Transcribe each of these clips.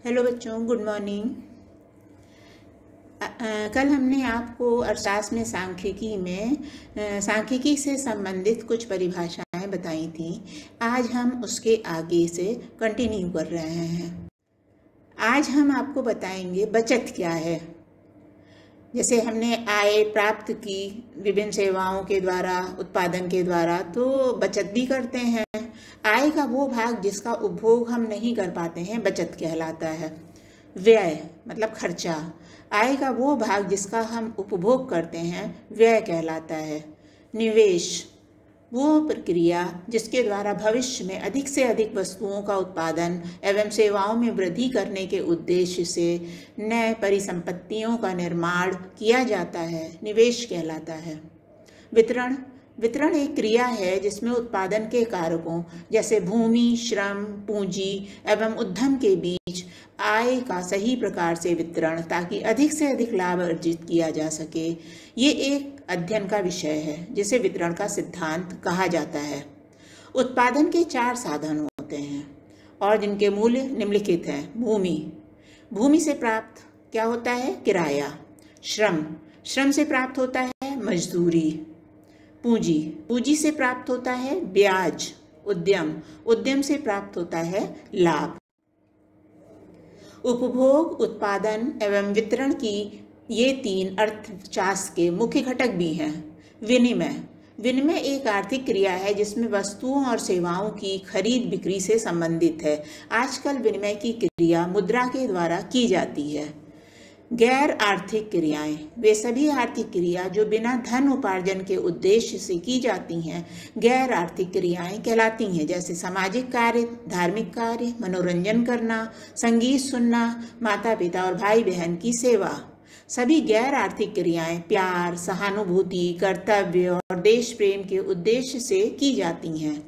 Hello बच्चों, good morning. कल हमने आपको अर्थशास्त्र में सांख्यिकी से संबंधित कुछ परिभाषाएं बताई थी। आज हम उसके आगे से कंटिन्यू कर रहे हैं। आज हम आपको बताएंगे बचत क्या है। जैसे हमने आय प्राप्त की विभिन्न सेवाओं के द्वारा, उत्पादन के द्वारा, तो बचत भी करते हैं। आय का वो भाग जिसका उपभोग हम नहीं कर पाते हैं बचत कहलाता है। व्यय मतलब खर्चा, आय का वो भाग जिसका हम उपभोग करते हैं व्यय कहलाता है। निवेश वो प्रक्रिया जिसके द्वारा भविष्य में अधिक से अधिक वस्तुओं का उत्पादन एवं सेवाओं में वृद्धि करने के उद्देश्य से नए परिसंपत्तियों का निर्माण किया जाता है, निवेश कहलाता है। वितरण एक क्रिया है जिसमें उत्पादन के कारकों जैसे भूमि, श्रम, पूंजी एवं उद्यम के बीच आय का सही प्रकार से वितरण, ताकि अधिक से अधिक लाभ अर्जित किया जा सके, ये एक अध्ययन का विषय है जिसे वितरण का सिद्धांत कहा जाता है। उत्पादन के 4 साधन होते हैं और जिनके मूल्य निम्नलिखित हैं। भूमि से प्राप्त क्या होता है? किराया। श्रम से प्राप्त होता है मजदूरी। पूंजी से प्राप्त होता है ब्याज। उद्यम से प्राप्त होता है लाभ। उपभोग, उत्पादन एवं वितरण की ये 3 अर्थशास्त्र के मुख्य घटक भी हैं। विनिमय एक आर्थिक क्रिया है जिसमें वस्तुओं और सेवाओं की खरीद बिक्री से संबंधित है। आजकल विनिमय की क्रिया मुद्रा के द्वारा की जाती है। गैर आर्थिक क्रियाएं वे सभी आर्थिक क्रिया जो बिना धन उपार्जन के उद्देश्य से की जाती हैं गैर आर्थिक क्रियाएं कहलाती हैं। जैसे सामाजिक कार्य, धार्मिक कार्य, मनोरंजन करना, संगीत सुनना, माता पिता और भाई बहन की सेवा। सभी गैर आर्थिक क्रियाएं प्यार, सहानुभूति, कर्तव्य और देश प्रेम के उद्देश्य से की जाती हैं।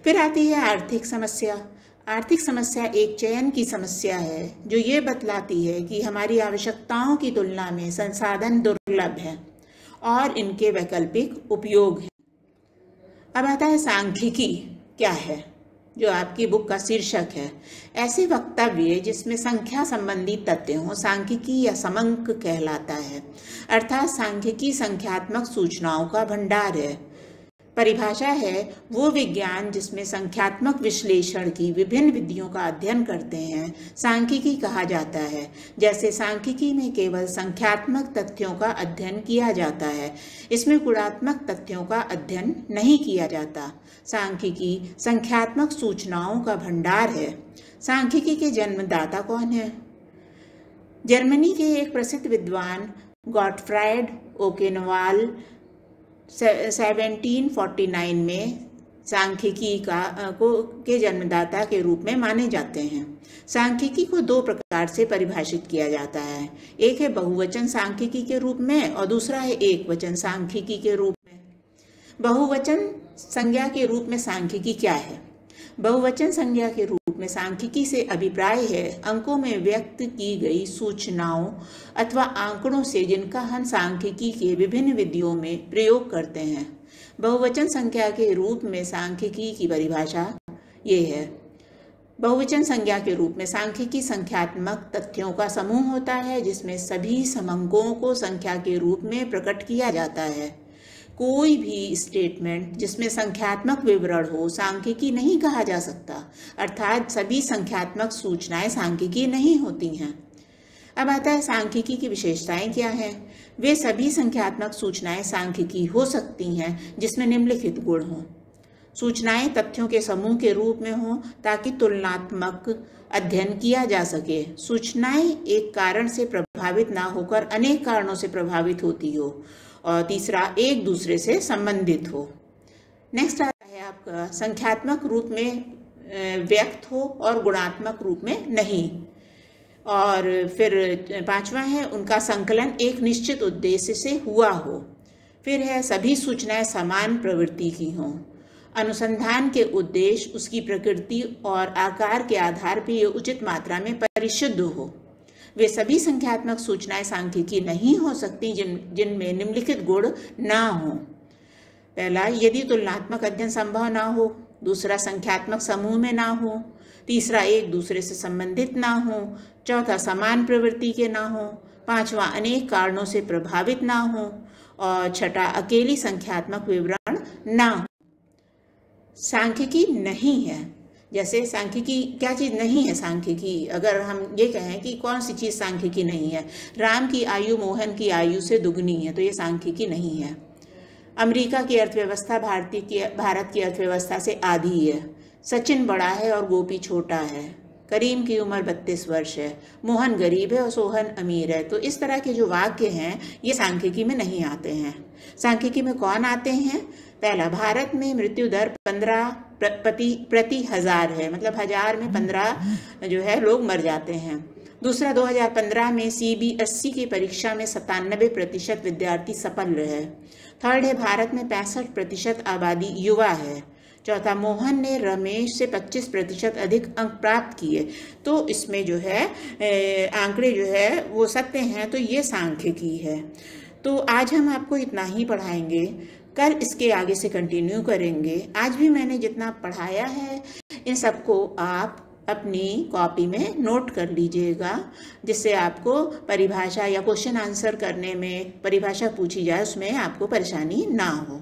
फिर आती है आर्थिक समस्या। आर्थिक समस्या एक चयन की समस्या है जो ये बतलाती है कि हमारी आवश्यकताओं की तुलना में संसाधन दुर्लभ हैं और इनके वैकल्पिक उपयोग हैं। अब आता है सांख्यिकी क्या है, जो आपकी बुक का शीर्षक है। ऐसे वक्तव्य जिसमें संख्या संबंधी तथ्य हों सांख्यिकी या समंक कहलाता है। अर्थात सांख्यिकी संख्यात्मक सूचनाओं का भंडार है। परिभाषा है वो विज्ञान जिसमें संख्यात्मक विश्लेषण की विभिन्न विधियों का अध्ययन करते हैं सांख्यिकी कहा जाता है। जैसे सांख्यिकी में केवल संख्यात्मक तथ्यों का अध्ययन किया जाता है, इसमें गुणात्मक तथ्यों का अध्ययन नहीं किया जाता। सांख्यिकी संख्यात्मक सूचनाओं का भंडार है। सांख्यिकी के जन्मदाता कौन है? जर्मनी के एक प्रसिद्ध विद्वान गॉटफ्राइड ओकेनवाल 1749 में सांख्यिकी के जन्मदाता के रूप में माने जाते हैं। सांख्यिकी को 2 प्रकार से परिभाषित किया जाता है। एक है बहुवचन सांख्यिकी के रूप में और दूसरा है एकवचन सांख्यिकी के रूप में। बहुवचन संज्ञा के रूप में सांख्यिकी क्या है? बहुवचन संज्ञा के रूप में सांख्यिकी से अभिप्राय है अंकों में व्यक्त की गई सूचनाओं अथवा आंकड़ों से जिनका हम सांख्यिकी के विभिन्न विधियों में प्रयोग करते हैं। बहुवचन संख्या के रूप में सांख्यिकी की परिभाषा ये है। बहुवचन संज्ञा के रूप में सांख्यिकी संख्यात्मक तथ्यों का समूह होता है जिसमें सभी समंकों को संख्या के रूप में प्रकट किया जाता है। कोई भी स्टेटमेंट जिसमें संख्यात्मक विवरण हो सांख्यिकी नहीं कहा जा सकता, अर्थात सभी संख्यात्मक सूचनाएं सांख्यिकी नहीं होती हैं। अब आता है सांख्यिकी की विशेषताएं क्या हैं। वे सभी संख्यात्मक सूचनाएं सांख्यिकी हो सकती हैं जिसमें निम्नलिखित गुण हों। सूचनाएं तथ्यों के समूह के रूप में हों ताकि तुलनात्मक अध्ययन किया जा सके। सूचनाएं एक कारण से प्रभावित ना होकर अनेक कारणों से प्रभावित होती हो। और तीसरा, एक दूसरे से संबंधित हो। नेक्स्ट आता है आपका संख्यात्मक रूप में व्यक्त हो और गुणात्मक रूप में नहीं। और फिर 5वां है उनका संकलन एक निश्चित उद्देश्य से हुआ हो। फिर है सभी सूचनाएं समान प्रवृत्ति की हों। अनुसंधान के उद्देश्य, उसकी प्रकृति और आकार के आधार पर ये उचित मात्रा में परिशुद्ध हो। वे सभी संख्यात्मक सूचनाएं सांख्यिकी नहीं हो सकती जिनमें निम्नलिखित गुण ना हो। पहला, यदि तुलनात्मक अध्ययन संभव ना हो। दूसरा, संख्यात्मक समूह में ना हो। तीसरा एक दूसरे से संबंधित ना हो, चौथा समान प्रवृत्ति के ना हो, पांचवा अनेक कारणों से प्रभावित ना हो, और छठा अकेली संख्यात्मक विवरण ना हो। सांख्यिकी नहीं है। जैसे सांख्यिकी क्या चीज़ नहीं है? सांख्यिकी अगर हम ये कहें कि कौन सी चीज़ सांख्यिकी नहीं है, राम की आयु मोहन की आयु से दुगनी है, तो ये सांख्यिकी नहीं है। अमेरिका की अर्थव्यवस्था भारत की अर्थव्यवस्था से आधी है। सचिन बड़ा है और गोपी छोटा है। करीम की उम्र 32 वर्ष है। मोहन गरीब है और सोहन अमीर है। तो इस तरह के जो वाक्य हैं ये सांख्यिकी में नहीं आते हैं। सांख्यिकी में कौन आते हैं? पहला, भारत में मृत्यु दर 15 प्रति हजार है, मतलब 1000 में 15 जो है लोग मर जाते हैं। दूसरा, 2015 में CBSE की परीक्षा में 97% विद्यार्थी सफल रहे। थर्ड है, भारत में 65% आबादी युवा है। चौथा, मोहन ने रमेश से 25% अधिक अंक प्राप्त किए। तो इसमें जो है आंकड़े जो है वो सत्य हैं, तो ये सांख्यिकी है। तो आज हम आपको इतना ही पढ़ाएंगे, कल इसके आगे से कंटिन्यू करेंगे। आज भी मैंने जितना पढ़ाया है इन सबको आप अपनी कॉपी में नोट कर लीजिएगा, जिससे आपको परिभाषा या क्वेश्चन आंसर करने में परिभाषा पूछी जाए उसमें आपको परेशानी ना हो।